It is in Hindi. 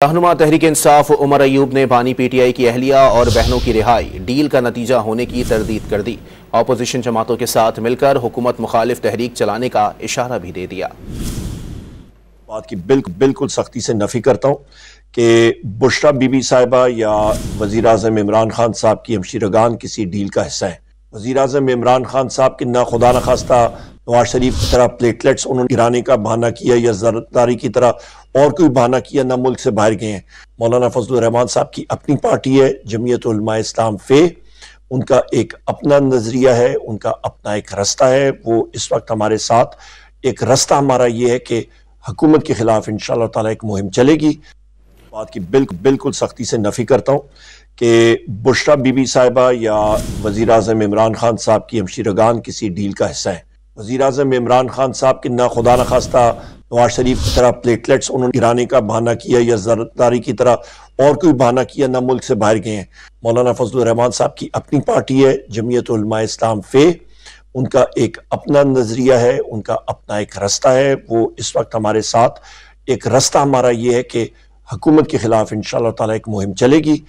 रहनुमा तहरीक इंसाफ उमर अयूब ने बानी पीटीआई की अहलिया और बहनों की रिहाई डील का नतीजा होने की तरदीद कर दी। अपोजिशन जमातों के साथ मिलकर हुकूमत मुखालिफ तहरीक चलाने का इशारा भी दे दिया। बात की बिल्कुल सख्ती से नफी करता हूँ कि बुशरा बीबी साहिबा या वजीर आज़म इमरान खान साहब की हमशीरगान किसी डील का हिस्सा है। वजीर आज़म इमरान खान साहब के ना खुदा न खास्ता नवाज शरीफ की तरह प्लेटलेट्स उन्होंने गिराने का बहाना किया या जरदारी की तरह और कोई बहाना किया, ना मुल्क से बाहर गए हैं। मौलाना फजलुर रहमान साहब की अपनी पार्टी है जमीयत उलमा इस्लाम फे, उनका एक अपना नजरिया है, उनका अपना एक रास्ता है। वो इस वक्त हमारे साथ एक रास्ता हमारा ये है कि हुकूमत के खिलाफ इंशाअल्लाह ताला एक मुहिम चलेगी। बात की बिल्कुल सख्ती से नफी करता हूँ कि बुशरा बीबी साहिबा या वजीर आज़म इमरान खान साहब की हमशीरगान किसी डील का हिस्सा है। वजीर आज़म इमरान खान साहब के ना खुदा न खास्ता नवाज शरीफ की तरह प्लेटलेट्स उन्होंने गिराने का बहाना किया या जरदारी की तरह और कोई बहाना किया, ना मुल्क से बाहर गए हैं। मौलाना फजलुर रहमान साहब की अपनी पार्टी है जमीयत उलमा इस्लाम फे, उनका एक अपना नजरिया है, उनका अपना एक रास्ता है। वो इस वक्त हमारे साथ एक रास्ता हमारा ये है कि हुकूमत के खिलाफ इंशाअल्लाह ताला एक मुहिम चलेगी।